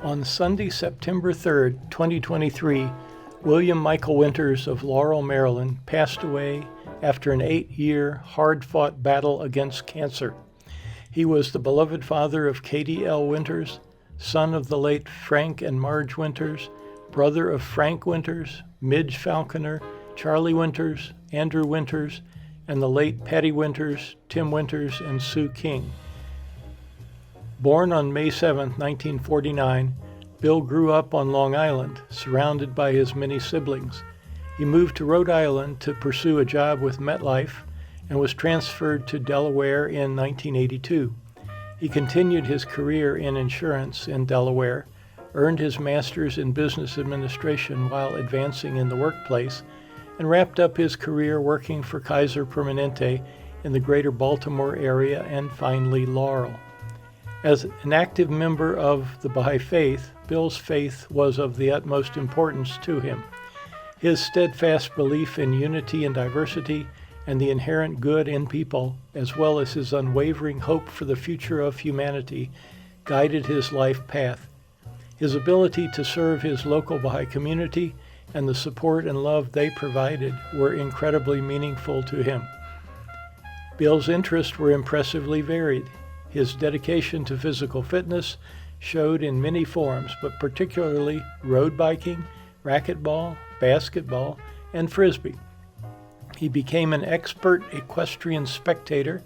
On Sunday, September 3rd, 2023, William Michael Winters of Laurel, Maryland, passed away after an 8-year, hard-fought battle against cancer. He was the beloved father of Katie L. Winters, son of the late Frank and Marge Winters, brother of Frank Winters, Midge Falconer, Charlie Winters, Andrew Winters, and the late Patty Winters, Tim Winters, and Sue King. Born on May 7, 1949, Bill grew up on Long Island, surrounded by his many siblings. He moved to Rhode Island to pursue a job with MetLife and was transferred to Delaware in 1982. He continued his career in insurance in Delaware, earned his master's in business administration while advancing in the workplace, and wrapped up his career working for Kaiser Permanente in the greater Baltimore area and finally Laurel. As an active member of the Baha'i Faith, Bill's faith was of the utmost importance to him. His steadfast belief in unity and diversity and the inherent good in people, as well as his unwavering hope for the future of humanity, guided his life path. His ability to serve his local Baha'i community and the support and love they provided were incredibly meaningful to him. Bill's interests were impressively varied. His dedication to physical fitness showed in many forms, but particularly road biking, racquetball, basketball, and frisbee. He became an expert equestrian spectator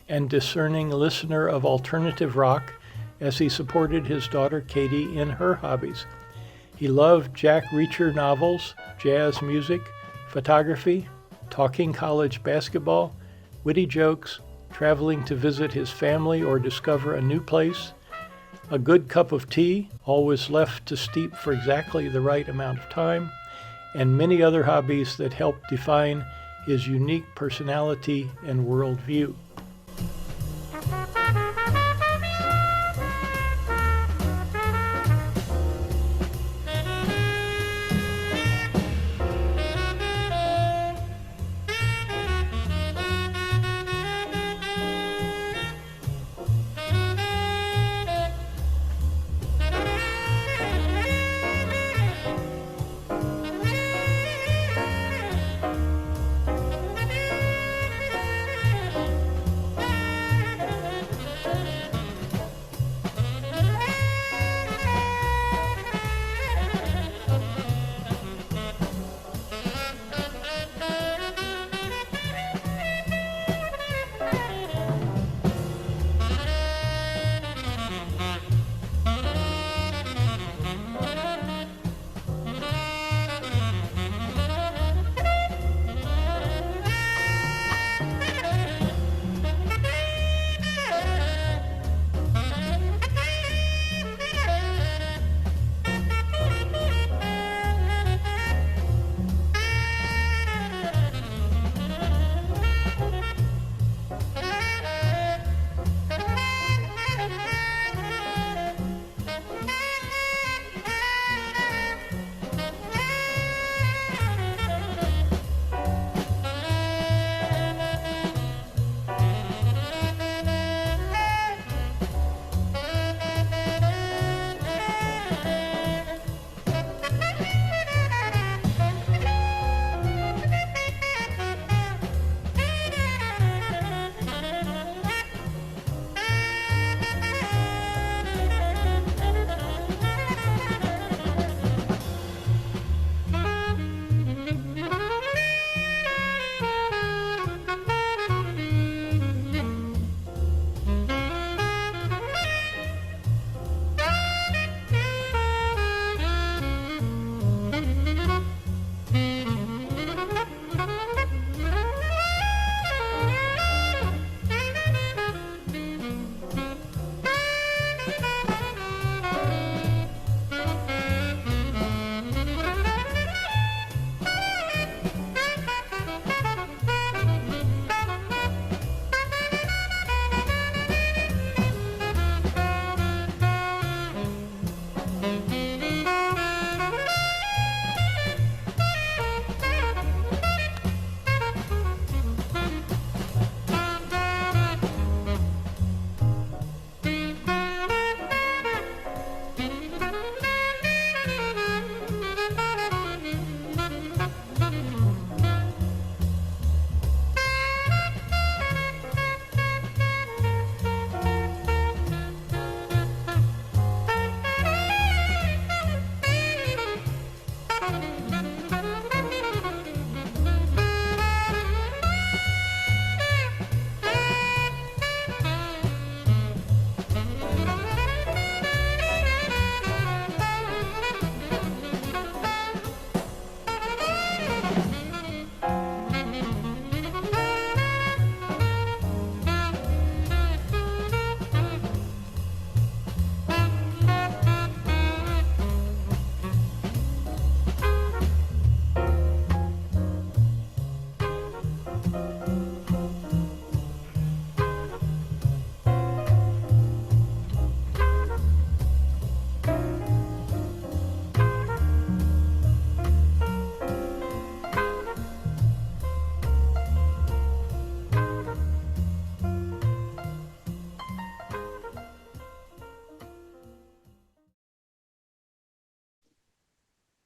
and discerning listener of alternative rock as he supported his daughter Katie in her hobbies. He loved Jack Reacher novels, jazz music, photography, talking college basketball, witty jokes, traveling to visit his family or discover a new place, a good cup of tea, always left to steep for exactly the right amount of time, and many other hobbies that helped define his unique personality and worldview.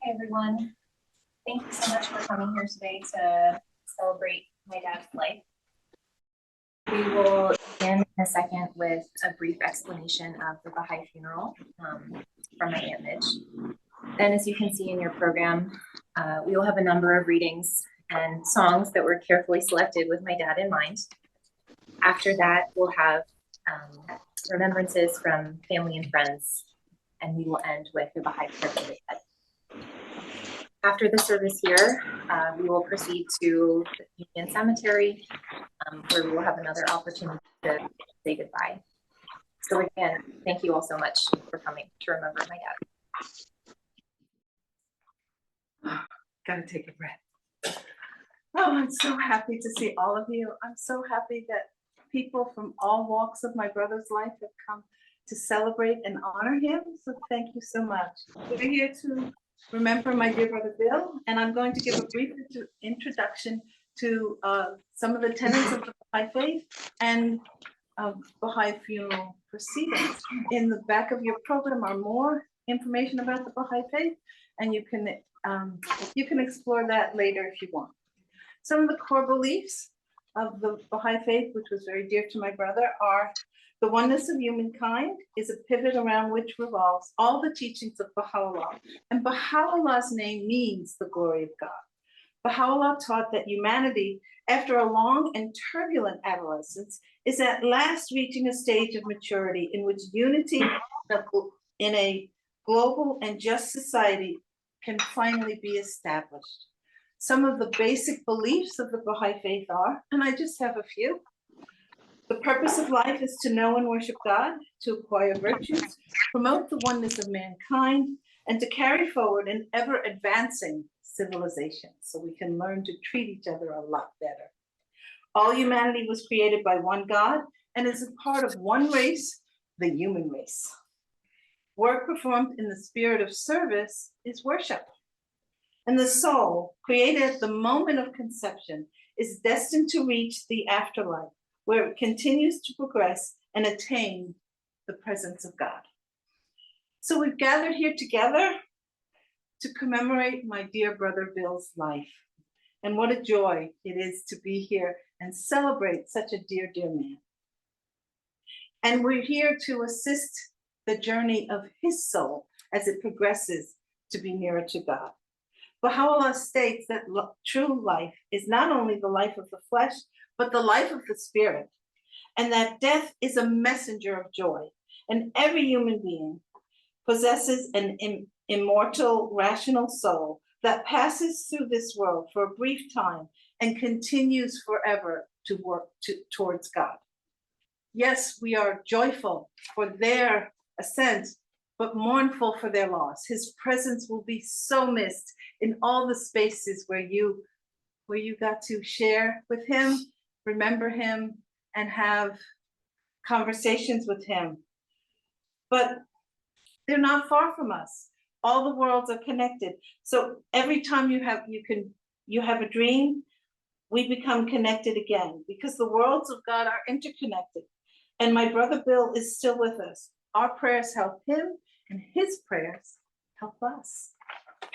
Hi, everyone. Thank you so much for coming here today to celebrate my dad's life. We will begin in a second with a brief explanation of the Baha'i funeral from my Aunt Midge. Then, as you can see in your program, we will have a number of readings and songs that were carefully selected with my dad in mind. After that, we'll have remembrances from family and friends, and we will end with the Baha'i prayer for the dead. After the service here, we will proceed to the Union Cemetery, where we will have another opportunity to say goodbye. So again, thank you all so much for coming to remember my dad. Gotta take a breath. Oh, I'm so happy to see all of you. I'm so happy that people from all walks of my brother's life have come to celebrate and honor him. So thank you so much. We're here to remember my dear brother Bill, and I'm going to give a brief introduction to some of the tenets of the Baha'i Faith and Baha'i funeral proceedings. In the back of your program are more information about the Baha'i Faith, and you can explore that later if you want. Some of the core beliefs of the Baha'i Faith, which was very dear to my brother, are the oneness of humankind is a pivot around which revolves all the teachings of Baha'u'llah. And Baha'u'llah's name means the glory of God. Baha'u'llah taught that humanity, after a long and turbulent adolescence, is at last reaching a stage of maturity in which unity in a global and just society can finally be established. Some of the basic beliefs of the Baha'i Faith are, and I just have a few. The purpose of life is to know and worship God, to acquire virtues, promote the oneness of mankind, and to carry forward an ever advancing civilization so we can learn to treat each other a lot better. All humanity was created by one God and is a part of one race, the human race. Work performed in the spirit of service is worship. And the soul, created at the moment of conception, is destined to reach the afterlife, where it continues to progress and attain the presence of God. So we've gathered here together to commemorate my dear brother Bill's life. And what a joy it is to be here and celebrate such a dear, dear man. And we're here to assist the journey of his soul as it progresses to be nearer to God. Baha'u'llah states that true life is not only the life of the flesh, but the life of the spirit, and that death is a messenger of joy. And every human being possesses an immortal, rational soul that passes through this world for a brief time and continues forever to work towards God. Yes, we are joyful for their ascent, but mournful for their loss. His presence will be so missed in all the spaces where you got to share with him, remember him, and have conversations with him. But they're not far from us. All the worlds are connected. So every time you have a dream, we become connected again because the worlds of God are interconnected. And my brother Bill is still with us. Our prayers help him, and his prayers help us.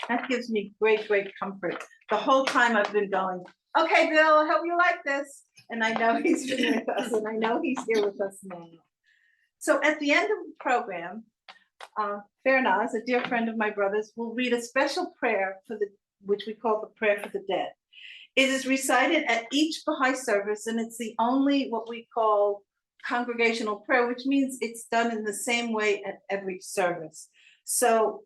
That gives me great, great comfort. The whole time I've been going, okay, Bill, I hope you like this. And I know he's been with us, and I know he's here with us now. So at the end of the program, Farnaz, a dear friend of my brother's, will read a special prayer which we call the prayer for the dead. It is recited at each Baha'i service, and it's the only what we call congregational prayer, which means it's done in the same way at every service. So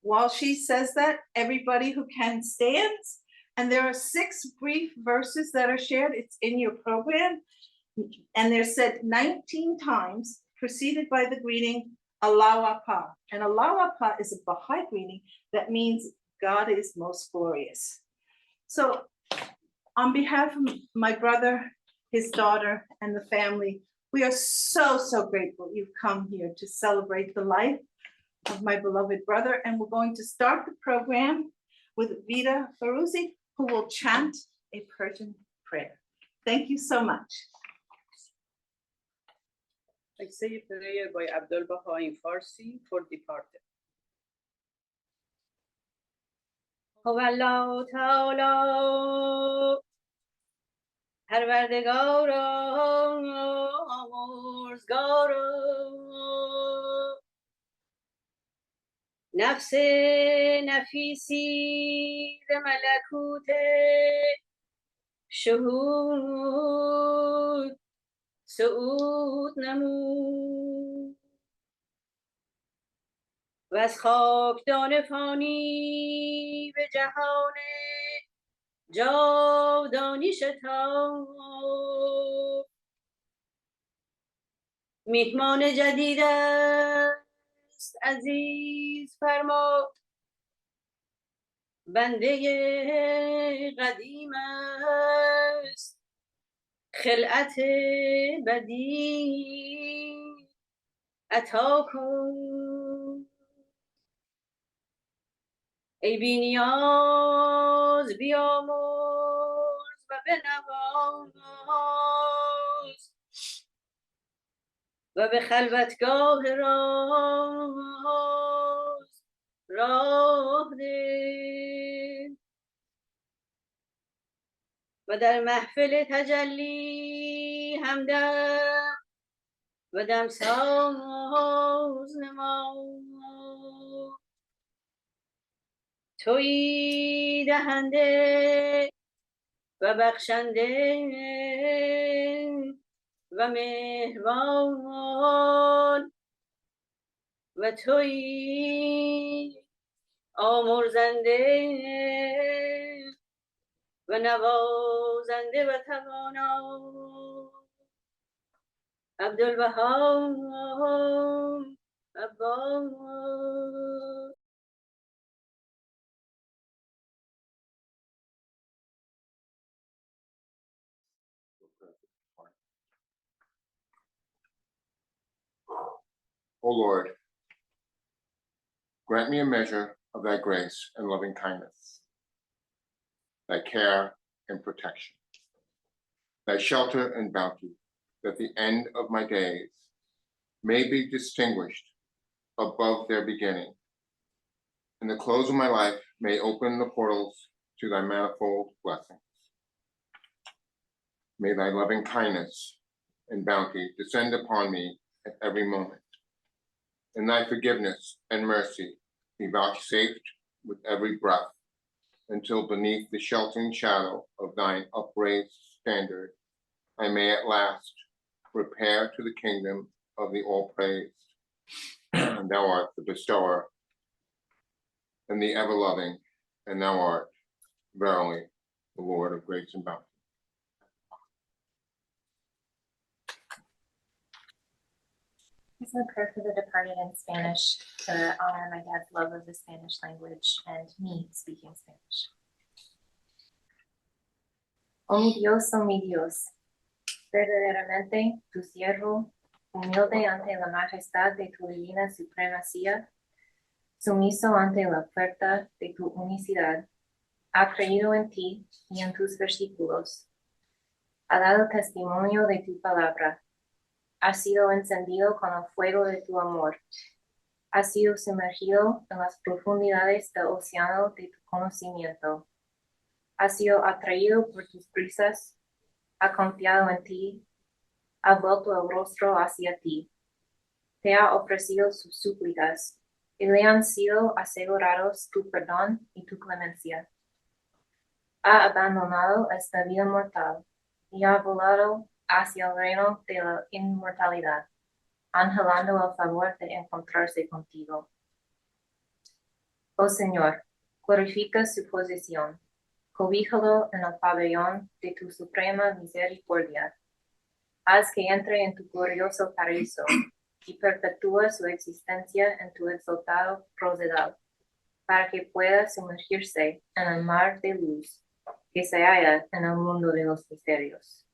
while she says that, everybody who can stands, and there are 6 brief verses that are shared. It's in your program, and they're said 19 times, preceded by the greeting, Allah Apa. And Allah Apa is a Baha'i greeting that means God is most glorious. So on behalf of my brother, his daughter, and the family, we are so, so grateful you've come here to celebrate the life of my beloved brother. And we're going to start the program with Vida Farouzi, who will chant a Persian prayer. Thank you so much. I say a prayer by Abdul Baha in Farsi for departed. الله تعالی پروردگارا آمرزگارا نفس نفیسی ز ملکوت شهود صعود نمود و از خاکدان فانی به جهان جاودانی شتافت میهمان جدید است عزیز فرما بنده قدیم است خلعت بدی عطا کن ای بی نیاز بیامرز و بنواز و به خلوتگاه راز راه ده و در محفل تجلی همدم و دمساز نما تویی دهنده و بخشنده و مهربان و تویی آمرزنده و نوازنده و توانا عبدالبها عباس. O Lord, grant me a measure of thy grace and loving kindness, thy care and protection, thy shelter and bounty, that the end of my days may be distinguished above their beginning, and the close of my life may open the portals to thy manifold blessings. May thy loving kindness and bounty descend upon me at every moment, and thy forgiveness and mercy be vouchsafed with every breath, until beneath the sheltering shadow of thine upraised standard, I may at last repair to the kingdom of the all-praised. Thou art the bestower and the ever-loving, and thou art verily the Lord of grace and bounty. This is a prayer for the departed in Spanish to honor my dad's love of the Spanish language and me speaking Spanish. Oh mi Dios, verdaderamente tu siervo, humilde ante la majestad de tu divina supremacía, sumiso ante la oferta de tu unicidad, ha creído en ti y en tus versículos, ha dado testimonio de tu palabra, ha sido encendido con el fuego de tu amor, ha sido sumergido en las profundidades del océano de tu conocimiento, ha sido atraído por tus brisas, ha confiado en ti, ha vuelto el rostro hacia ti, te ha ofrecido sus súplicas, y le han sido asegurados tu perdón y tu clemencia. Ha abandonado esta vida mortal y ha volado hacia el reino de la inmortalidad, anhelando el favor de encontrarse contigo. Oh Señor, glorifica su posición, cobíjalo en el pabellón de tu suprema misericordia. Haz que entre en tu glorioso paraíso y perpetúa su existencia en tu exaltado rosedal, para que pueda sumergirse en el mar de luz que se halla en el mundo de los misterios.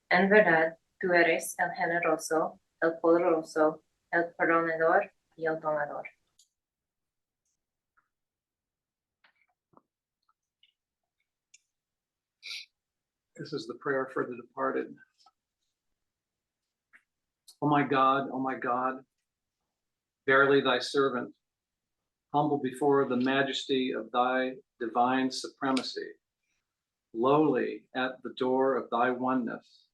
En verdad, tú eres el generoso, el poderoso, el perdonador y el donador. This is the prayer for the departed. O my God, verily thy servant humble before the majesty of thy divine supremacy, lowly at the door of thy oneness,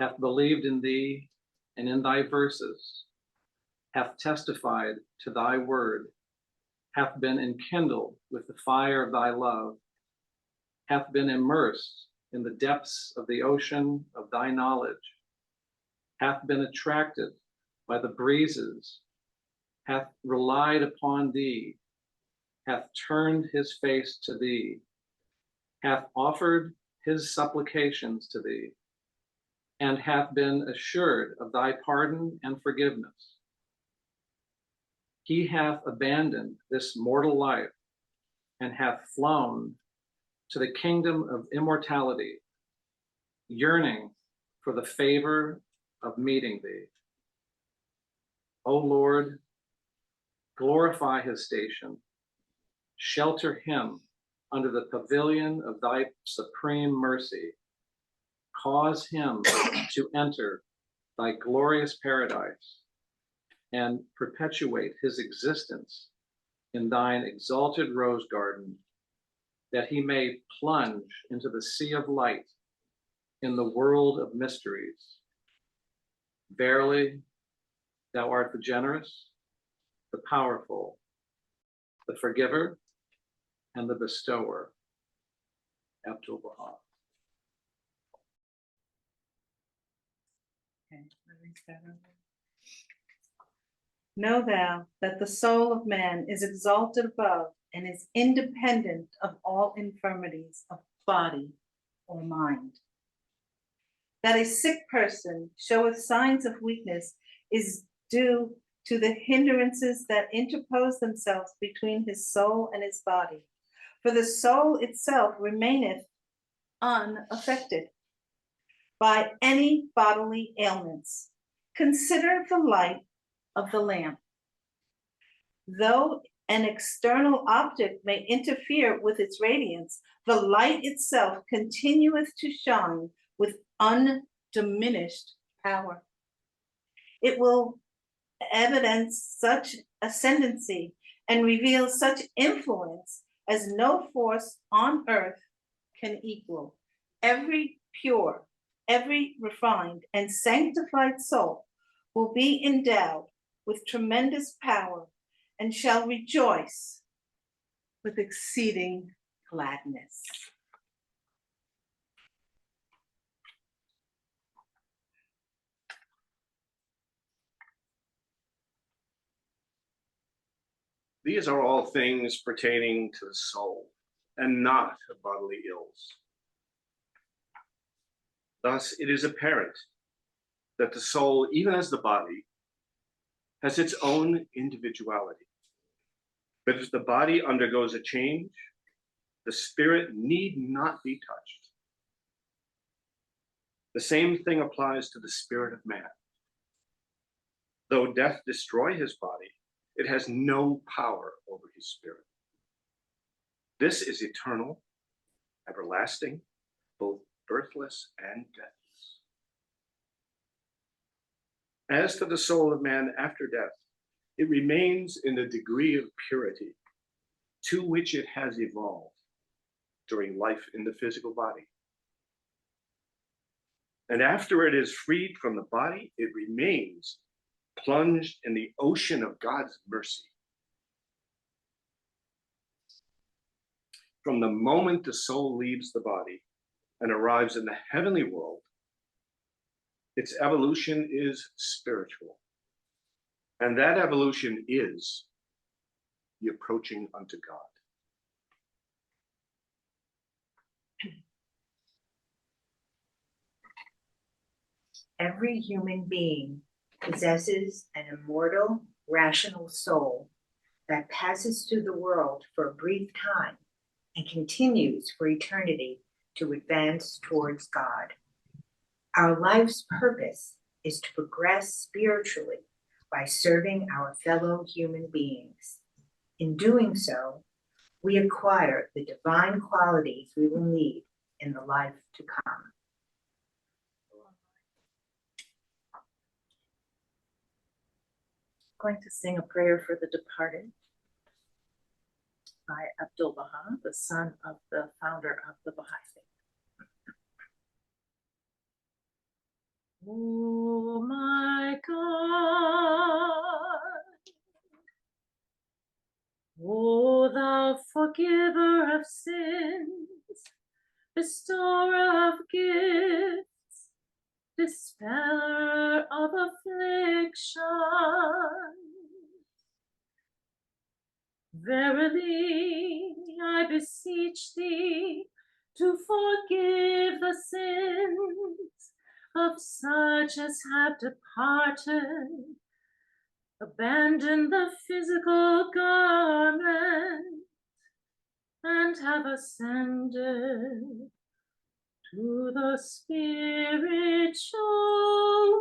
hath believed in thee and in thy verses, hath testified to thy word, hath been enkindled with the fire of thy love, hath been immersed in the depths of the ocean of thy knowledge, hath been attracted by the breezes, hath relied upon thee, hath turned his face to thee, hath offered his supplications to thee, and hath been assured of thy pardon and forgiveness. He hath abandoned this mortal life and hath flown to the kingdom of immortality, yearning for the favor of meeting thee. O Lord, glorify his station, shelter him under the pavilion of thy supreme mercy, cause him to enter thy glorious paradise and perpetuate his existence in thine exalted rose garden, that he may plunge into the sea of light in the world of mysteries. Verily, thou art the generous, the powerful, the forgiver, and the bestower. Abdul Baha. Know thou that the soul of man is exalted above and is independent of all infirmities of body or mind. That a sick person showeth signs of weakness is due to the hindrances that interpose themselves between his soul and his body. For the soul itself remaineth unaffected by any bodily ailments. Consider the light of the lamp. Though an external object may interfere with its radiance, the light itself continueth to shine with undiminished power. It will evidence such ascendancy and reveal such influence as no force on earth can equal. Every pure, every refined and sanctified soul will be endowed with tremendous power and shall rejoice with exceeding gladness. These are all things pertaining to the soul, and not of bodily ills. Thus, it is apparent that the soul, even as the body, has its own individuality. But if the body undergoes a change, the spirit need not be touched. The same thing applies to the spirit of man. Though death destroy his body, it has no power over his spirit. This is eternal, everlasting, both birthless and deathless. As to the soul of man after death, it remains in the degree of purity to which it has evolved during life in the physical body. And after it is freed from the body, it remains plunged in the ocean of God's mercy. From the moment the soul leaves the body and arrives in the heavenly world, its evolution is spiritual. And that evolution is the approaching unto God. Every human being possesses an immortal, rational soul that passes through the world for a brief time and continues for eternity to advance towards God. Our life's purpose is to progress spiritually by serving our fellow human beings. In doing so, we acquire the divine qualities we will need in the life to come. Going to sing a prayer for the departed. I, Abdul Baha, the son of the founder of the Baha'i Faith. Oh my God, O thou forgiver of sins, bestower of gifts, dispeller of affliction, verily I beseech thee to forgive the sins of such as have departed, abandoned the physical garment, and have ascended to the spiritual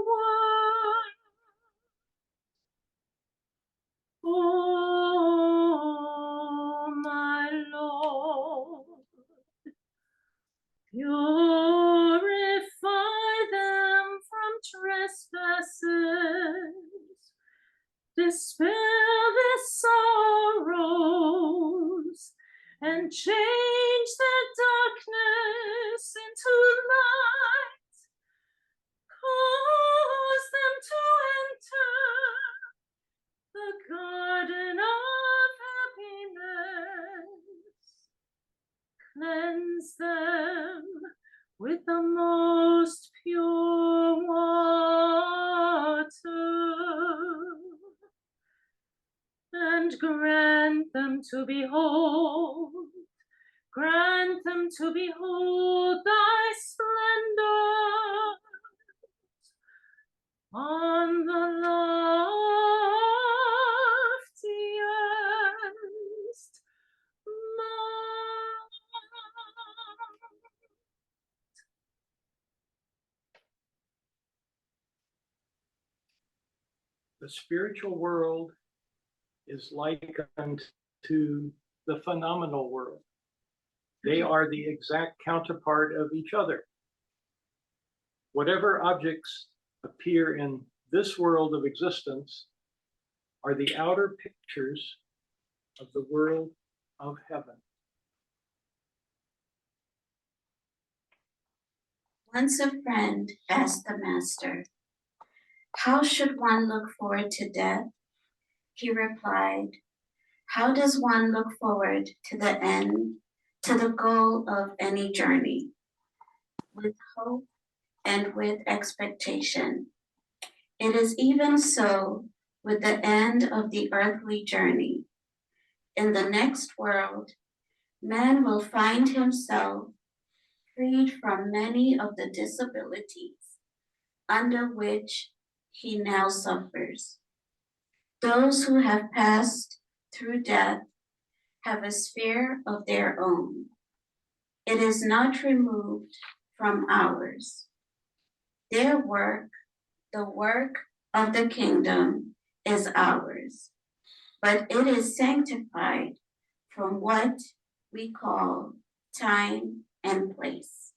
world. Oh, my Lord, purify them from trespasses, dispel their sorrows, and change their darkness into light. Cause them to enter the garden of happiness. Cleanse them with the most pure water, and grant them to behold thy splendor on the loftiest mount. The spiritual world is like unto the phenomenal world. They are the exact counterpart of each other. Whatever objects appear in this world of existence are the outer pictures of the world of heaven. Once a friend asked the master, "How should one look forward to death?" He replied, "How does one look forward to the end, to the goal of any journey? With hope and with expectation. It is even so with the end of the earthly journey. In the next world, man will find himself freed from many of the disabilities under which he now suffers. Those who have passed through death have a sphere of their own. It is not removed from ours. Their work, the work of the kingdom, is ours, but it is sanctified from what we call time and place.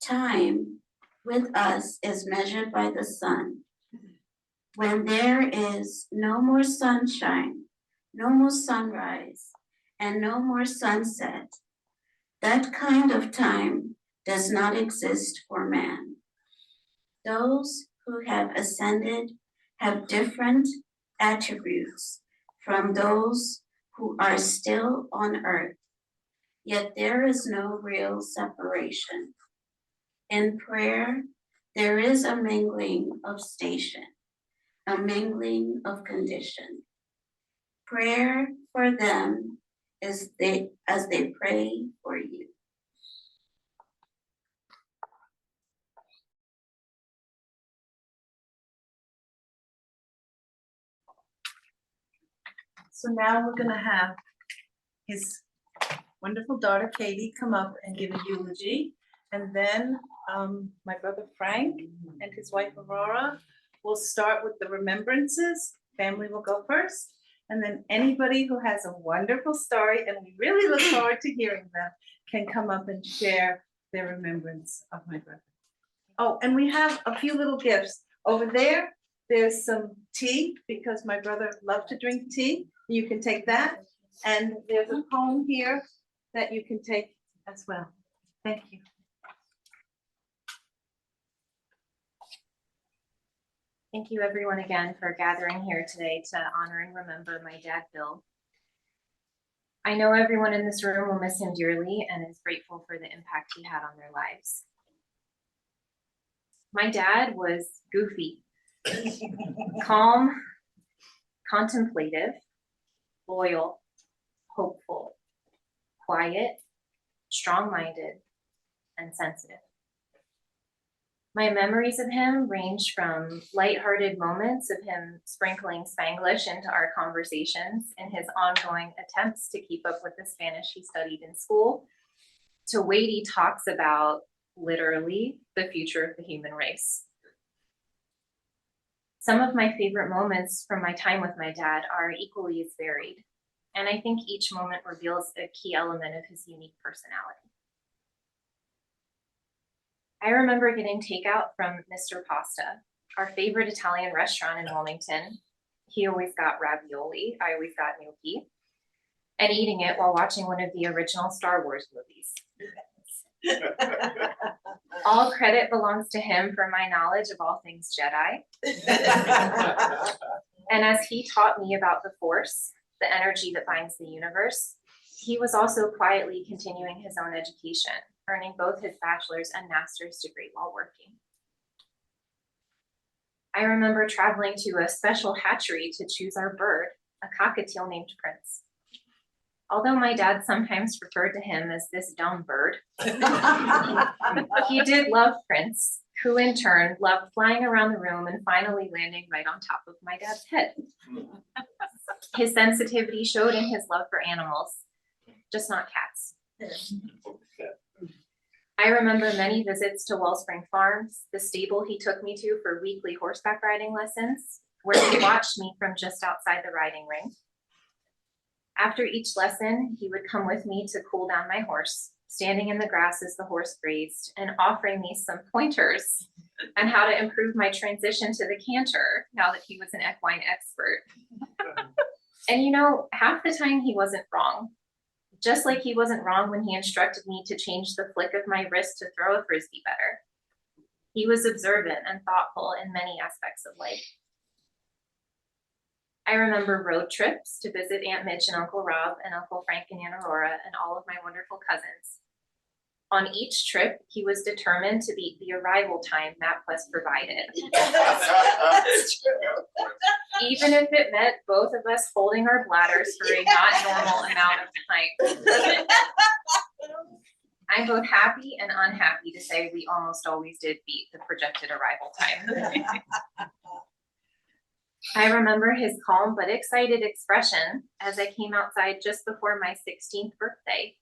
Time with us is measured by the sun. When there is no more sunshine, no more sunrise, and no more sunset, that kind of time does not exist for man. Those who have ascended have different attributes from those who are still on earth, yet there is no real separation. In prayer, there is a mingling of station, a mingling of condition. Prayer for them as they pray for you. So now we're gonna have his wonderful daughter Katie come up and give a eulogy. And then my brother Frank and his wife Aurora will start with the remembrances. Family will go first. And then anybody who has a wonderful story, and we really look forward to hearing them, can come up and share their remembrance of my brother. Oh, and we have a few little gifts. Over there's some tea, because my brother loved to drink tea. You can take that. And there's a poem here that you can take as well. Thank you. Thank you everyone again for gathering here today to honor and remember my dad, Bill. I know everyone in this room will miss him dearly and is grateful for the impact he had on their lives. My dad was goofy, calm, contemplative, loyal, hopeful, quiet, strong-minded, and sensitive. My memories of him range from lighthearted moments of him sprinkling Spanglish into our conversations in his ongoing attempts to keep up with the Spanish he studied in school, to weighty talks about, literally, the future of the human race. Some of my favorite moments from my time with my dad are equally as varied, and I think each moment reveals a key element of his unique personality. I remember getting takeout from Mr. Pasta, our favorite Italian restaurant in Wilmington. He always got ravioli, I always got gnocchi, and eating it while watching one of the original Star Wars movies. All credit belongs to him for my knowledge of all things Jedi. And as he taught me about the Force, the energy that binds the universe, he was also quietly continuing his own education, earning both his bachelor's and master's degree while working. I remember traveling to a special hatchery to choose our bird, a cockatiel named Prince. Although my dad sometimes referred to him as this dumb bird, he did love Prince, who in turn loved flying around the room and finally landing right on top of my dad's head. His sensitivity showed in his love for animals, just not cats. I remember many visits to Wellspring Farms, the stable he took me to for weekly horseback riding lessons, where he watched me from just outside the riding ring. After each lesson, he would come with me to cool down my horse, standing in the grass as the horse grazed and offering me some pointers on how to improve my transition to the canter now that he was an equine expert. And you know, half the time he wasn't wrong. Just like he wasn't wrong when he instructed me to change the flick of my wrist to throw a frisbee better. He was observant and thoughtful in many aspects of life. I remember road trips to visit Aunt Midge and Uncle Rob and Uncle Frank and Aunt Aurora and all of my wonderful cousins. On each trip, he was determined to beat the arrival time MapQuest provided. Even if it meant both of us holding our bladders for a not normal amount of time. I'm both happy and unhappy to say we almost always did beat the projected arrival time. I remember his calm but excited expression as I came outside just before my 16th birthday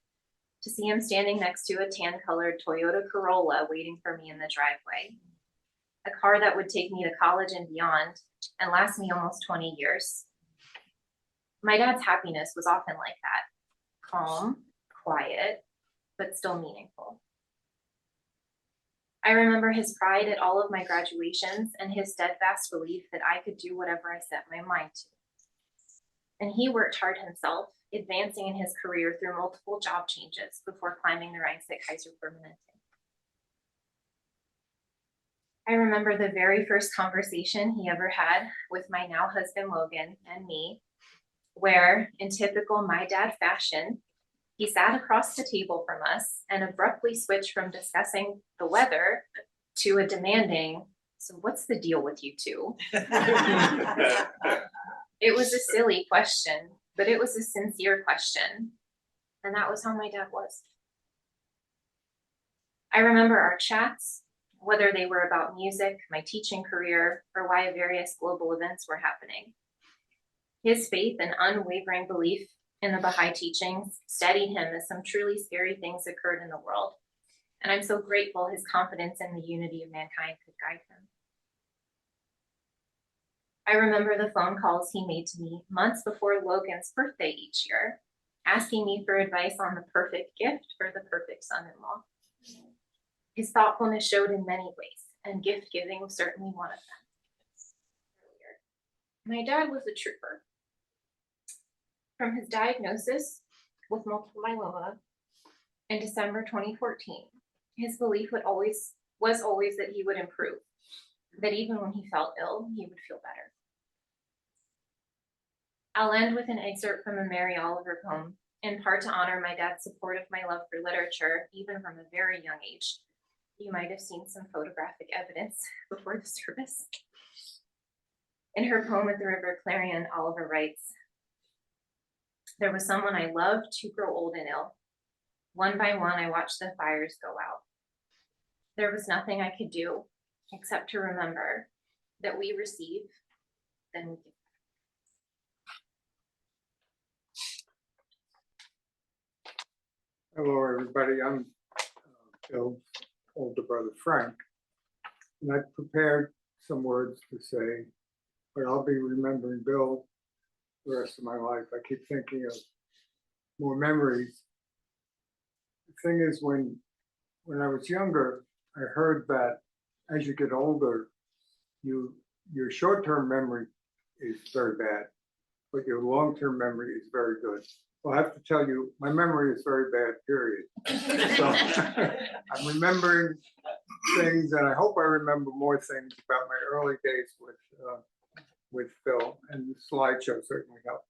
to see him standing next to a tan-colored Toyota Corolla waiting for me in the driveway. A car that would take me to college and beyond and last me almost 20 years. My dad's happiness was often like that, calm, quiet, but still meaningful. I remember his pride at all of my graduations and his steadfast belief that I could do whatever I set my mind to. And he worked hard himself, advancing in his career through multiple job changes before climbing the ranks at Kaiser Permanente. I remember the very first conversation he ever had with my now husband Logan and me, where, in typical my dad fashion, he sat across the table from us and abruptly switched from discussing the weather to a demanding, "So what's the deal with you two?" It was a silly question, but it was a sincere question. And that was how my dad was. I remember our chats, whether they were about music, my teaching career, or why various global events were happening. His faith and unwavering belief in the Baha'i teachings steadied him as some truly scary things occurred in the world. And I'm so grateful his confidence in the unity of mankind could guide him. I remember the phone calls he made to me months before Logan's birthday each year, asking me for advice on the perfect gift for the perfect son-in-law. His thoughtfulness showed in many ways, and gift giving was certainly one of them. My dad was a trooper. From his diagnosis with multiple myeloma in December 2014, his belief was always that he would improve, that even when he felt ill, he would feel better. I'll end with an excerpt from a Mary Oliver poem, in part to honor my dad's support of my love for literature, even from a very young age. You might have seen some photographic evidence before the service. In her poem At the River Clarion, Oliver writes, "There was someone I loved to grow old and ill. One by one, I watched the fires go out. There was nothing I could do except to remember that we receive, then we give." Hello, everybody. I'm Bill's older brother, Frank. And I prepared some words to say, but I'll be remembering Bill the rest of my life. I keep thinking of more memories. The thing is, when I was younger, I heard that as you get older, your short-term memory is very bad, but your long-term memory is very good. Well, I have to tell you, my memory is very bad, period. So I'm remembering things, and I hope I remember more things about my early days with Phil, and the slideshow certainly helped.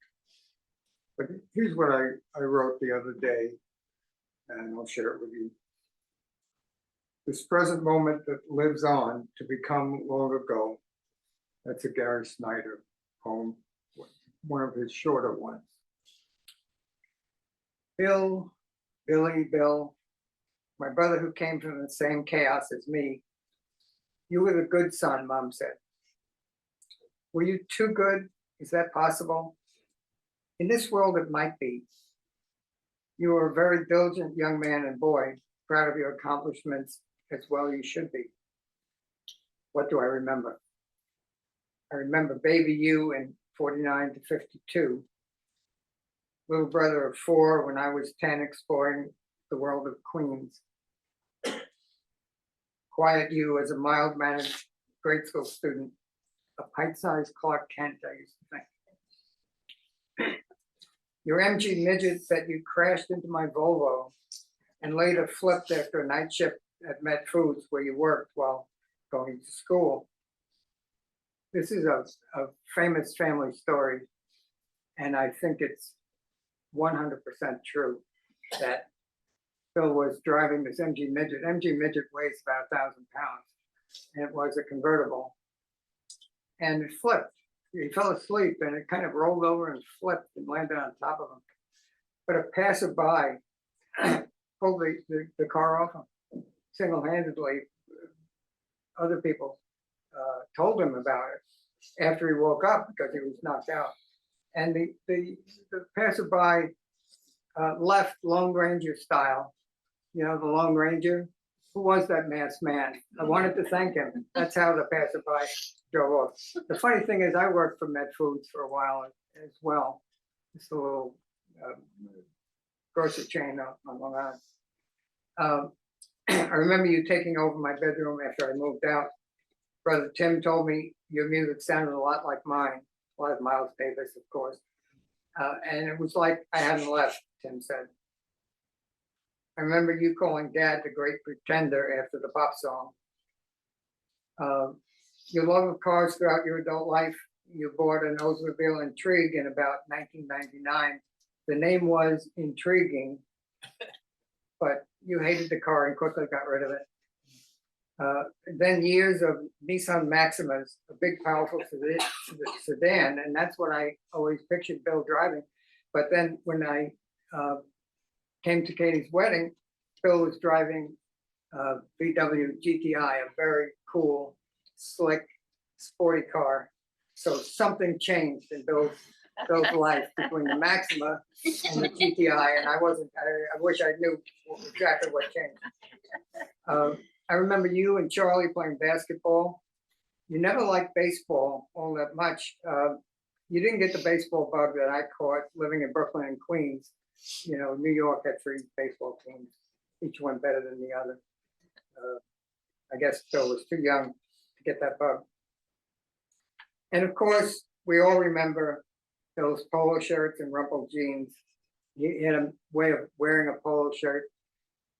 But here's what I wrote the other day, and I'll share it with you. This present moment that lives on to become long ago. That's a Gary Snyder poem, one of his shorter ones. Bill, Bill, my brother who came from the same chaos as me. You were the good son, Mom said. Were you too good? Is that possible? In this world, it might be. You were a very diligent young man and boy, proud of your accomplishments as well you should be. What do I remember? I remember baby you in 49 to 52. Little brother of 4 when I was 10, exploring the world of Queens. Quiet you as a mild-mannered grade school student, a pint-sized Clark Kent, I used to think. Your MG midget that you crashed into my Volvo and later flipped after a night shift at Met Foods where you worked while going to school. This is a famous family story, and I think it's 100% true that Phil was driving this MG Midget. MG Midget weighs about 1,000 pounds, and it was a convertible. And it flipped. He fell asleep, and it kind of rolled over and flipped and landed on top of him. But a passerby pulled the car off him single-handedly. Other people told him about it after he woke up because he was knocked out. And the passerby left Lone Ranger style. You know, the Lone Ranger. Who was that masked man? I wanted to thank him. That's how the passerby drove off. The funny thing is, I worked for Met Foods for a while as well. It's a little grocery chain on Long Island. I remember you taking over my bedroom after I moved out. Brother Tim told me your music sounded a lot like mine. A lot of Miles Davis, of course. And it was like I hadn't left, Tim said. I remember you calling Dad the Great Pretender after the pop song. Your love of cars throughout your adult life, you bought an Oldsmobile Intrigue in about 1999. The name was Intriguing, but you hated the car and quickly got rid of it. Then years of Nissan Maximas, a big, powerful sedan, and that's what I always pictured Bill driving. But then when I came to Katie's wedding, Bill was driving VW GTI, a very cool, slick, sporty car. So something changed in Bill's life between the Maxima and the GTI, and I wish I knew exactly what changed. I remember you and Charlie playing basketball. You never liked baseball all that much. You didn't get the baseball bug that I caught living in Brooklyn and Queens. You know, New York had 3 baseball teams, each one better than the other. I guess Phil was too young to get that bug. And of course, we all remember Bill's polo shirts and rumpled jeans. He had a way of wearing a polo shirt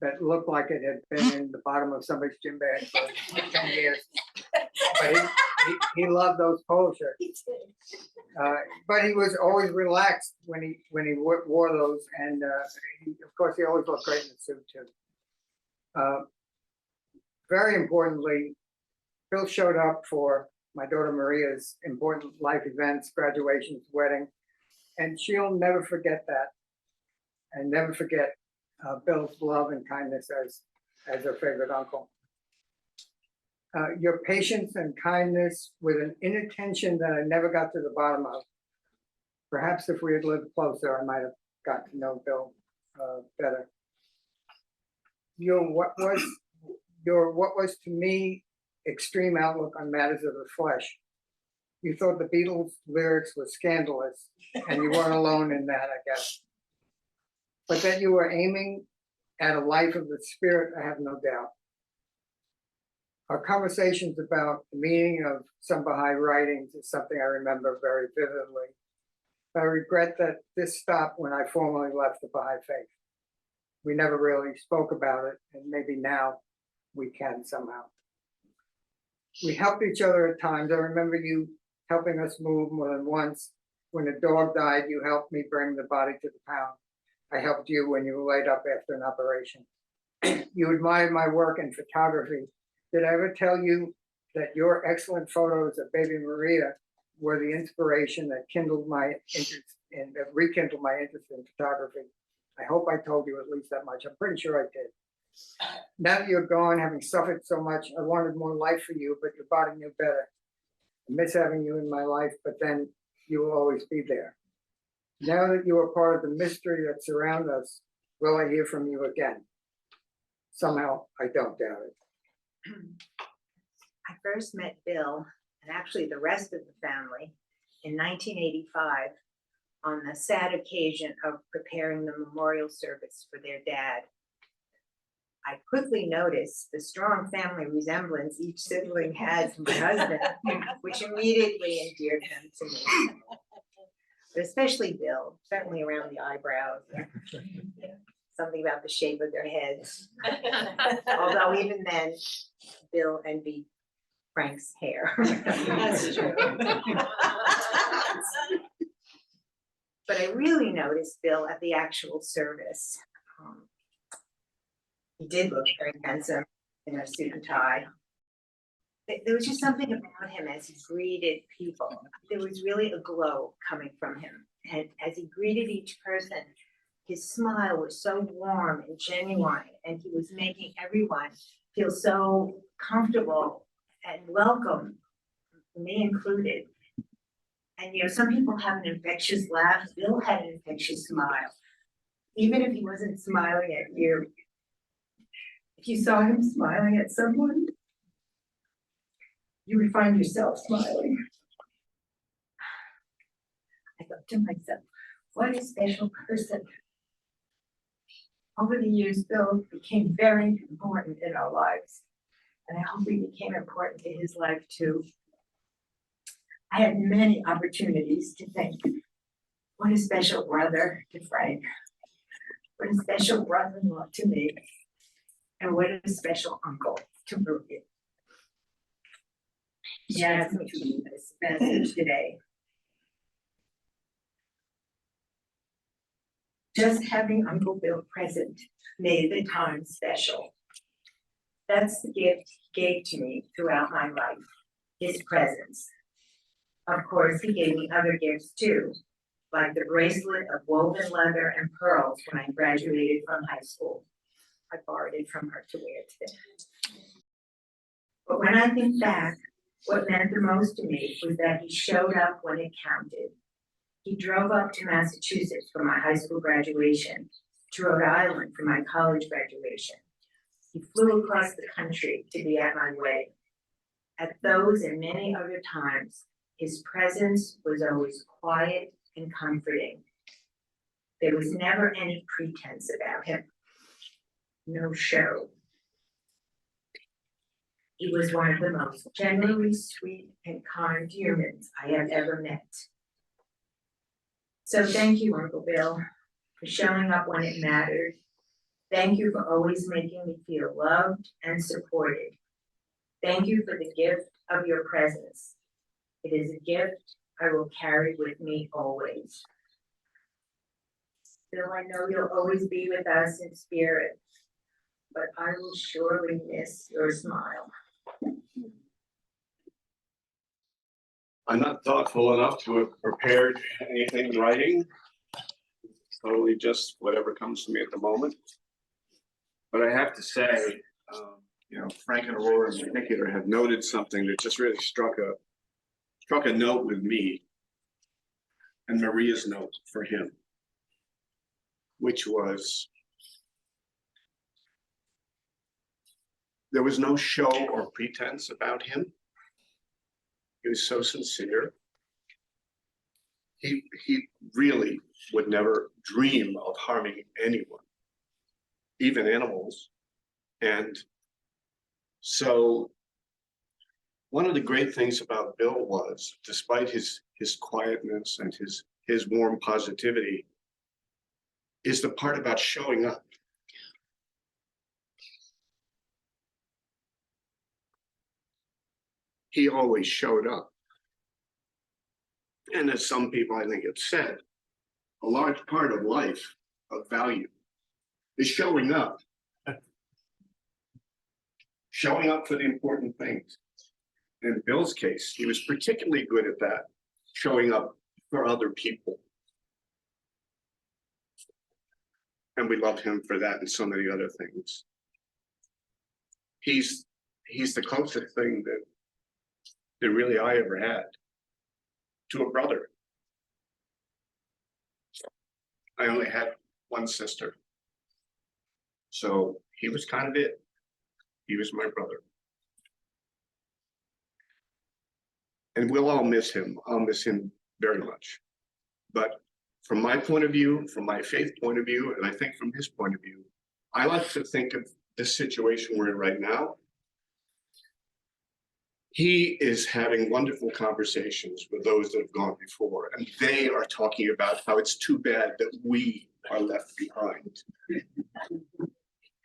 that looked like it had been in the bottom of somebody's gym bag for 10 years. But he loved those polo shirts. But he was always relaxed when he wore those, and of course he always looked great in the suit too. Very importantly, Bill showed up for my daughter Maria's important life events, graduations, wedding, and she'll never forget that, and never forget Bill's love and kindness as her favorite uncle. Your patience and kindness with an inattention that I never got to the bottom of. Perhaps if we had lived closer, I might have got to know Bill better. What was to me extreme outlook on matters of the flesh. You thought the Beatles lyrics were scandalous, and you weren't alone in that, I guess. But that you were aiming at a life of the spirit, I have no doubt. Our conversations about the meaning of some Baha'i writings is something I remember very vividly. I regret that this stopped when I formally left the Baha'i Faith. We never really spoke about it, and maybe now we can somehow. We helped each other at times. I remember you helping us move more than once. When a dog died, you helped me bring the body to the pound. I helped you when you were laid up after an operation. You admired my work in photography. Did I ever tell you that your excellent photos of baby Maria were the inspiration that rekindled my interest in photography? I hope I told you at least that much. I'm pretty sure I did. Now that you're gone, having suffered so much, I wanted more life for you, but your body knew better. I miss having you in my life, but then you will always be there. Now that you are part of the mystery that surrounds us, will I hear from you again? Somehow, I don't doubt it. I first met Bill, and actually the rest of the family, in 1985 on the sad occasion of preparing the memorial service for their dad. I quickly noticed the strong family resemblance each sibling has to my husband, which immediately endeared him to me. But especially Bill, certainly around the eyebrows, something about the shape of their heads. Although even then, Bill envied Frank's hair. That's true. But I really noticed Bill at the actual service. He did look very handsome in a suit and tie. There was just something about him as he greeted people. There was really a glow coming from him. And as he greeted each person, his smile was so warm and genuine, and he was making everyone feel so comfortable and welcome, me included. And some people have an infectious laugh. Bill had an infectious smile. Even if he wasn't smiling at you, if you saw him smiling at someone, you would find yourself smiling. I thought to myself, what a special person. Over the years, Bill became very important in our lives, and I hope he became important in his life too. I had many opportunities to think, what a special brother to Frank, what a special brother-in-law to me, and what a special uncle to Ruby. She asked me to read this message today. Just having Uncle Bill present made the time special. That's the gift he gave to me throughout my life, his presence. Of course, he gave me other gifts too, like the bracelet of woven leather and pearls when I graduated from high school. I borrowed it from her to wear today. But when I think back, what meant the most to me was that he showed up when it counted. He drove up to Massachusetts for my high school graduation, to Rhode Island for my college graduation. He flew across the country to be at my wedding. At those and many other times, his presence was always quiet and comforting. There was never any pretense about him, no show. He was one of the most genuinely sweet and kind humans I have ever met. So thank you, Uncle Bill, for showing up when it mattered. Thank you for always making me feel loved and supported. Thank you for the gift of your presence. It is a gift I will carry with me always. Bill, I know you'll always be with us in spirit, but I will surely miss your smile. I'm not thoughtful enough to have prepared anything in writing. It's totally just whatever comes to me at the moment. But I have to say, Frank and Aurora in particular have noted something that just really struck a note with me, and Maria's note for him, which was, there was no show or pretense about him. He was so sincere. He really would never dream of harming anyone, even animals. And so one of the great things about Bill was, despite his quietness and his warm positivity, is the part about showing up. He always showed up. And as some people I think have said, a large part of life, of value, is showing up. Showing up for the important things. In Bill's case, he was particularly good at that, showing up for other people. And we love him for that and so many other things. He's the closest thing that really I ever had to a brother. I only had one sister. So he was kind of it. He was my brother. And we'll all miss him. I'll miss him very much. But from my point of view, from my faith point of view, and I think from his point of view, I like to think of this situation we're in right now. He is having wonderful conversations with those that have gone before, and they are talking about how it's too bad that we are left behind.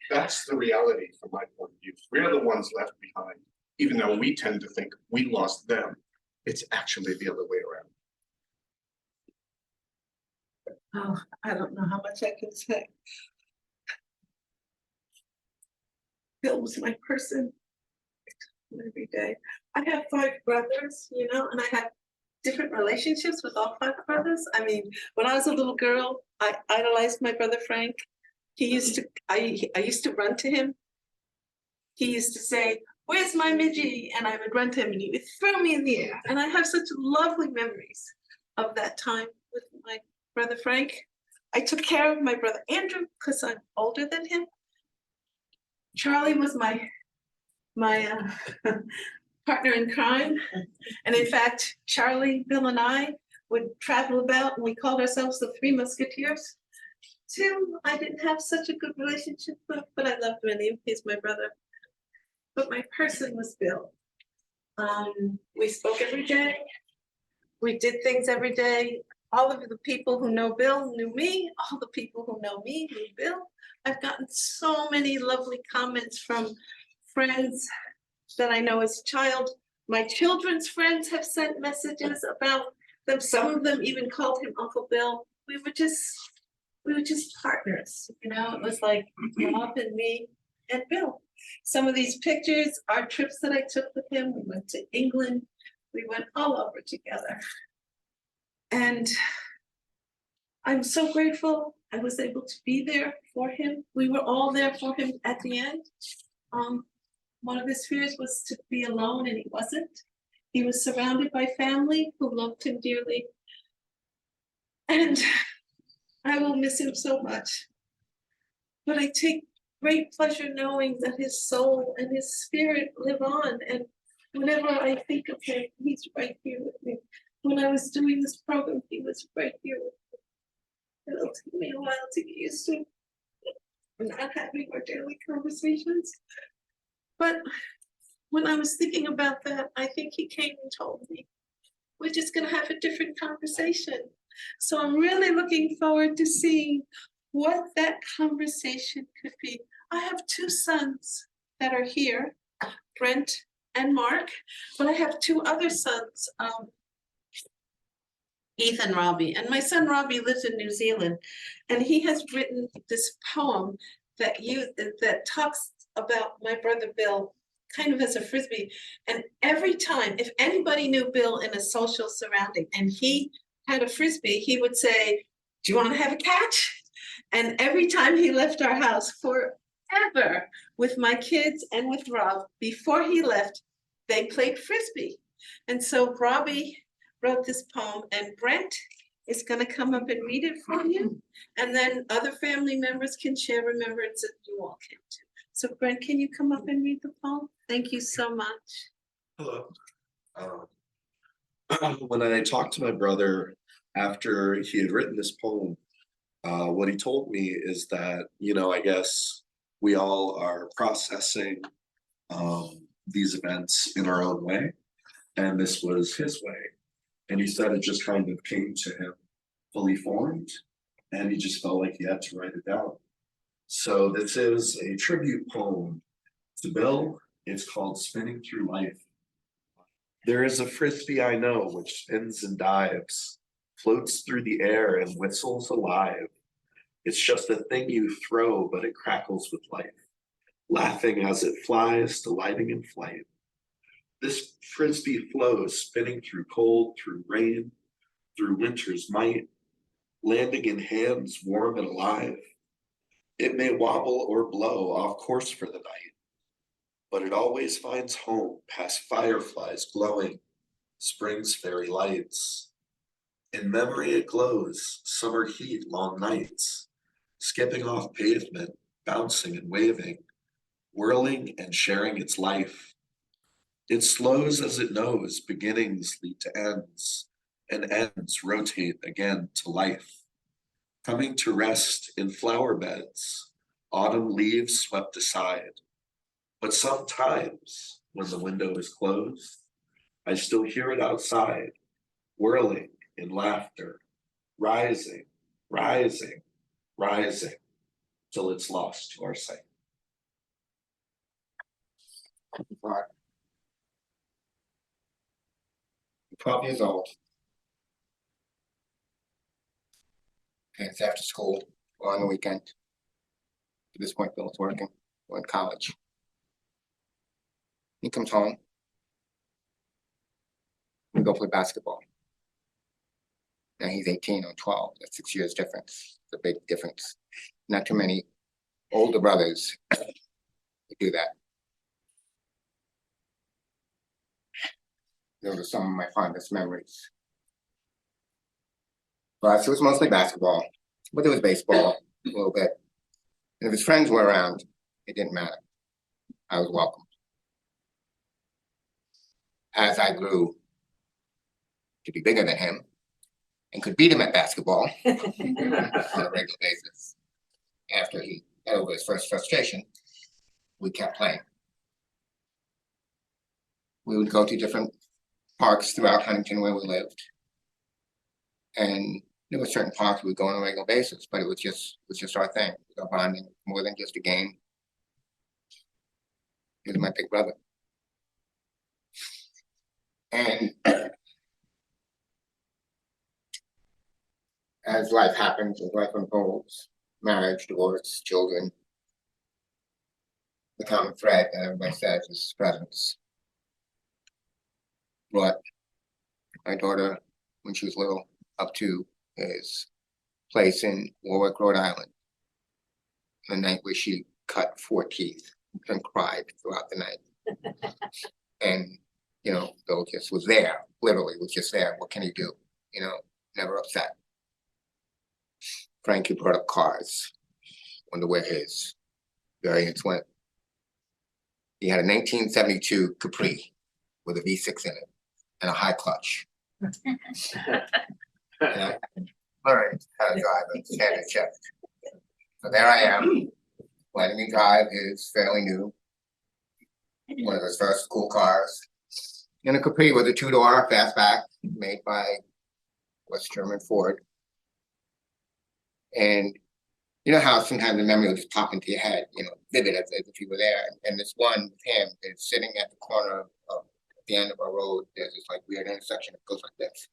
That's the reality from my point of view. We're the ones left behind, even though we tend to think we lost them. It's actually the other way around. Oh, I don't know how much I can say. Bill was my person every day. I have 5 brothers, and I have different relationships with all 5 brothers. I mean, when I was a little girl, I idolized my brother Frank. I used to run to him. He used to say, "Where's my Midge?" And I would run to him and he would throw me in the air. And I have such lovely memories of that time with my brother Frank. I took care of my brother Andrew because I'm older than him. Charlie was my partner in crime. And in fact, Charlie, Bill, and I would travel about and we called ourselves the 3 Musketeers. Tim, I didn't have such a good relationship with, but I loved him. He's my brother. But my person was Bill. We spoke every day. We did things every day. All of the people who know Bill knew me. All the people who know me knew Bill. I've gotten so many lovely comments from friends that I know as a child. My children's friends have sent messages about them. Some of them even called him Uncle Bill. We were just partners, It was like Bob and me and Bill. Some of these pictures are trips that I took with him. We went to England. We went all over together. And I'm so grateful I was able to be there for him. We were all there for him at the end. One of his fears was to be alone, and he wasn't. He was surrounded by family who loved him dearly. And I will miss him so much. But I take great pleasure knowing that his soul and his spirit live on. And whenever I think of him, he's right here with me. When I was doing this program, he was right here with me. It'll take me a while to get used to not having our daily conversations. But when I was thinking about that, I think he came and told me, we're just going to have a different conversation. So I'm really looking forward to seeing what that conversation could be. I have two sons that are here, Brent and Mark, but I have two other sons, Ethan Robbie, and my son Robbie lives in New Zealand, and he has written this poem that talks about my brother Bill kind of as a frisbee. And every time, if anybody knew Bill in a social surrounding and he had a frisbee, he would say, "Do you want to have a catch?" And every time he left our house forever with my kids and with Rob, before he left, they played frisbee. And so Robbie wrote this poem, and Brent is going to come up and read it for you. And then other family members can share remembrance, and you all can too. So Brent, can you come up and read the poem? Thank you so much. Hello. When I talked to my brother after he had written this poem, what he told me is that, I guess we all are processing these events in our own way, and this was his way. And he said it just kind of came to him fully formed, and he just felt like he had to write it down. So this is a tribute poem to Bill. It's called Spinning Through Life. There is a frisbee I know which spins and dives, floats through the air and whistles alive. It's just a thing you throw, but it crackles with life, laughing as it flies, delighting in flight. This frisbee flows, spinning through cold, through rain, through winter's might, landing in hands warm and alive. It may wobble or blow off course for the night, but it always finds home past fireflies glowing, spring's fairy lights. In memory it glows, summer heat, long nights, skipping off pavement, bouncing and waving, whirling and sharing its life. It slows as it knows beginnings lead to ends, and ends rotate again to life. Coming to rest in flower beds, autumn leaves swept aside. But sometimes, when the window is closed, I still hear it outside, whirling in laughter, rising, rising, rising, till it's lost to our sight. 12 years old. And it's after school or on the weekend. At this point, Bill is working or in college. He comes home. We go play basketball. Now he's 18 or 12. That's 6 years difference. It's a big difference. Not too many older brothers do that. Those are some of my fondest memories. For us, it was mostly basketball, but there was baseball a little bit. And if his friends were around, it didn't matter. I was welcome. As I grew to be bigger than him and could beat him at basketball on a regular basis, after he got over his first frustration, we kept playing. We would go to different parks throughout Huntington where we lived. And there were certain parks we would go on a regular basis, but it was just our thing. It was our bonding, more than just a game. He was my big brother. And as life happens, as life unfolds, marriage, divorce, children, the common thread that everybody says is presence. Brought my daughter, when she was little, up to his place in Warwick, Rhode Island, the night where she cut 4 teeth and cried throughout the night. And, Bill just was there, literally was just there. What can he do? Never upset. Frankie brought up cars. Wonder where his variants went. He had a 1972 Capri with a V6 in it and a high clutch. And I learned how to drive a standard check. So there I am, letting me drive his fairly new, one of his first school cars, in a Capri with a 2-door fastback made by West German Ford. And you know how sometimes the memory will just pop into your head, vivid as if you were there. And this one with him is sitting at the corner of the end of our road. There's this like weird intersection that goes like this.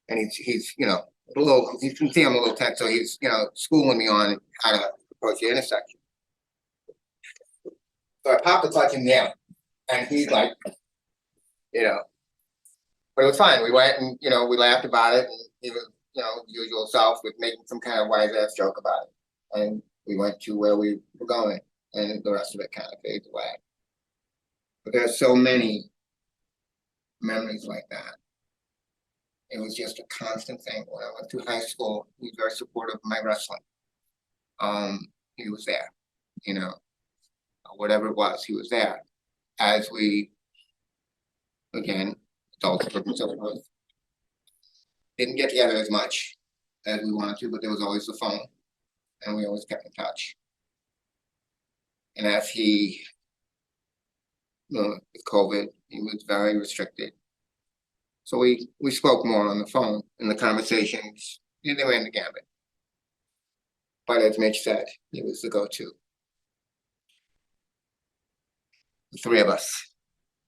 And he's a little, you can see him a little tense, so he's, schooling me on how to approach the intersection. So I popped the clutch in there, and he's like, but it was fine. We went and, we laughed about it, and he was, usual self with making some kind of wise ass joke about it. And we went to where we were going, and the rest of it kind of fades away. But there's so many memories like that. It was just a constant thing. When I went through high school, he was very supportive of my wrestling. He was there, whatever it was, he was there. As we, again, adults and so forth, didn't get together as much as we wanted to, but there was always the phone, and we always kept in touch. And as he, with COVID, he was very restricted. So we spoke more on the phone, and the conversations, they ran the gambit. But as Midge said, he was the go-to. The three of us,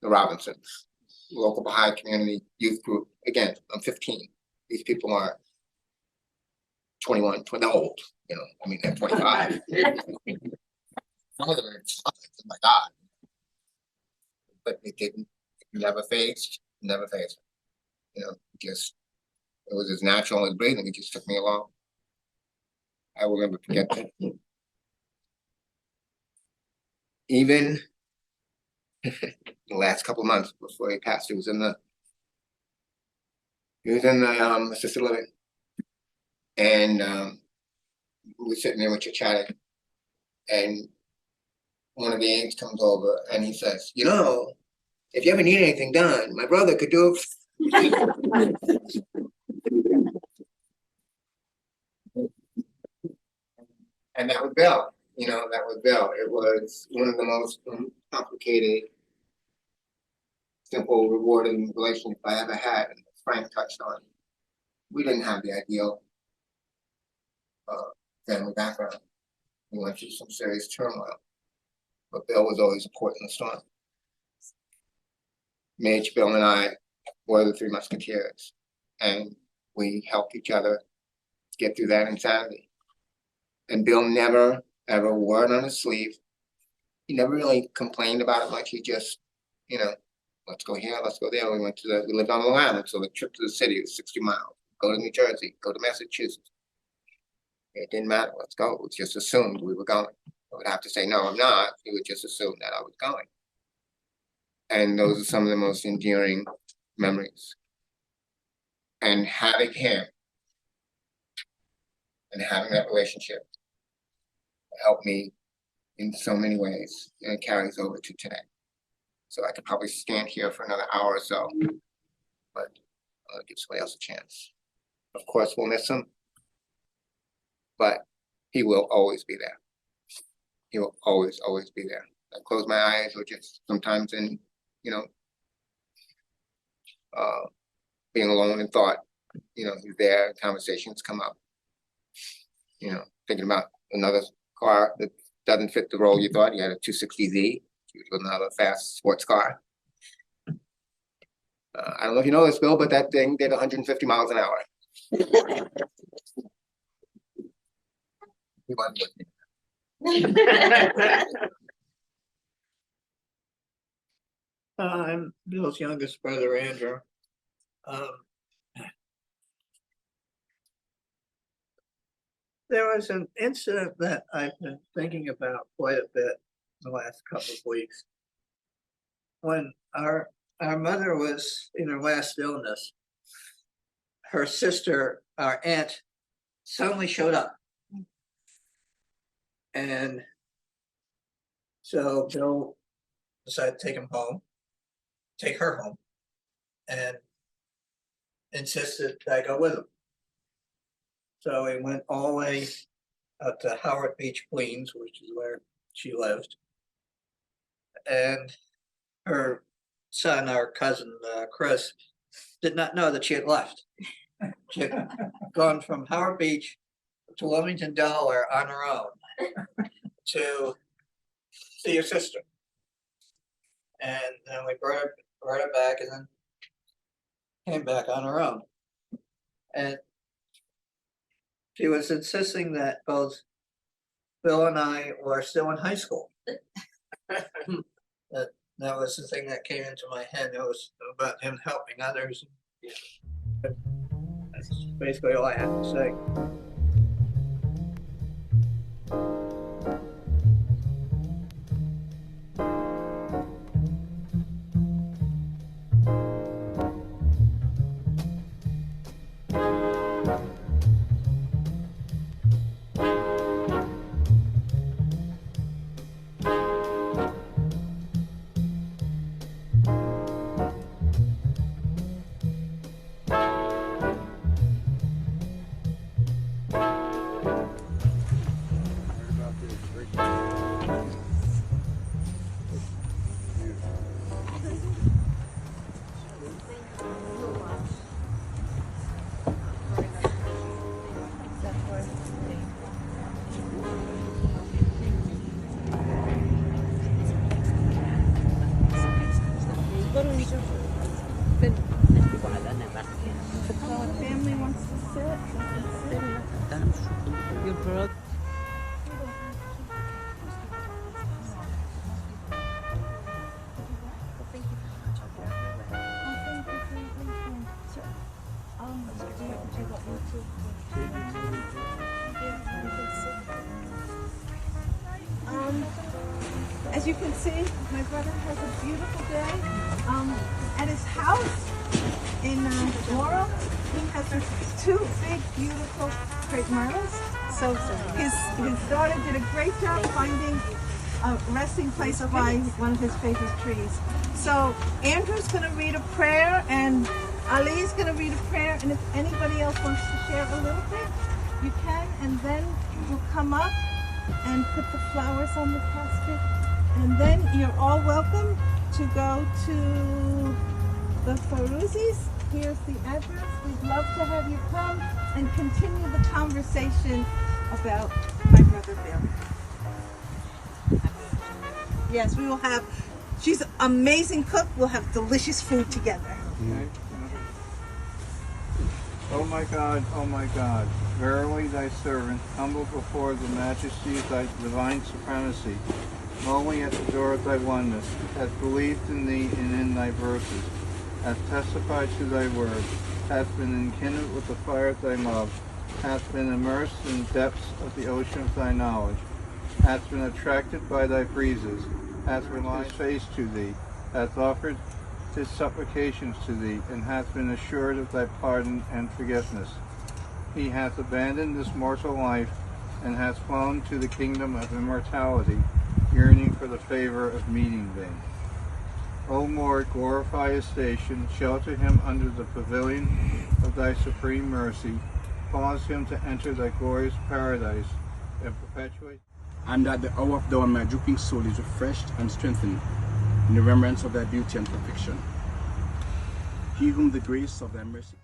the Robinsons, local Baha'i community youth group. Again, I'm 15. These people are 21, they're old, they're 25. Some of them are, oh my God. But it never phased. It was as natural as breathing. It just took me along. I will never forget that. Even the last couple of months before he passed, he was in the assisted living, and we were sitting there with chatting, and one of the aides comes over and he says, if you ever need anything done, my brother could do it. And that was Bill, It was one of the most complicated, simple, rewarding relationships I ever had. And Frank touched on, we didn't have the ideal family background. We went through some serious turmoil, but Bill was always a port in the storm. Midge, Bill, and I were the three musketeers, and we helped each other get through that insanity. And Bill never, ever wore it on his sleeve. He never really complained about it much. He just, let's go here, let's go there. We lived on Long Island, so the trip to the city was 60 miles. Go to New Jersey, go to Massachusetts. It didn't matter, let's go. It was just assumed we were going. I would have to say, no, I'm not. He would just assume that I was going. And those are some of the most endearing memories. And having him and having that relationship helped me in so many ways, and it carries over to today. So I could probably stand here for another hour or so, but I'll give somebody else a chance. Of course, we'll miss him, but he will always be there. He will always, always be there. I close my eyes, or just sometimes in, being alone in thought, he's there, conversations come up, thinking about another car that doesn't fit the role you thought. You had a 260Z, you was another fast sports car. I don't know if you know this, Bill, but that thing did 150 miles an hour. He wasn't with me. I'm Bill's youngest brother, Andrew. There was an incident that I've been thinking about quite a bit the last couple of weeks. When our mother was in her last illness, her sister, our aunt, suddenly showed up. And so Bill decided to take her home, and insisted that I go with him. So we went all the way up to Howard Beach, Queens, which is where she lived. And her son, our cousin, Chris, did not know that she had left. She had gone from Howard Beach to Wilmington, Delaware on her own to see her sister. And then we brought her back and then came back on her own. And she was insisting that both Bill and I were still in high school. That was the thing that came into my head. It was about him helping others. That's basically all I had to say. As you can see, my brother has a beautiful day at his house in Laurel. He has two big, beautiful crepe myrtles. So his daughter did a great job finding a resting place by one of his favorite trees. So Andrew's going to read a prayer, and Ali's going to read a prayer, and if anybody else wants to share a little bit, you can, and then we'll come up and put the flowers on the casket. And then you're all welcome to go to the Feruzzi's. Here's the address. We'd love to have you come and continue the conversation about my brother Bill. Yes, we will have, she's an amazing cook. We'll have delicious food together. O my God, verily thy servant, humble before the majesty of thy divine supremacy, lowly at the door of thy oneness, hath believed in thee and in thy verses, hath testified to thy word, hath been enkindled with the fire of thy love, hath been immersed in the depths of the ocean of thy knowledge, hath been attracted by thy breezes, hath relied his face to thee, hath offered his supplications to thee, and hath been assured of thy pardon and forgiveness. He hath abandoned this mortal life, and hath flown to the kingdom of immortality, yearning for the favor of meeting thee. O Lord, glorify his station, shelter him under the pavilion of thy supreme mercy, cause him to enter thy glorious paradise, and perpetuate. And at the hour of dawn my drooping soul is refreshed and strengthened in the remembrance of thy beauty and perfection. He whom the grace of thy mercy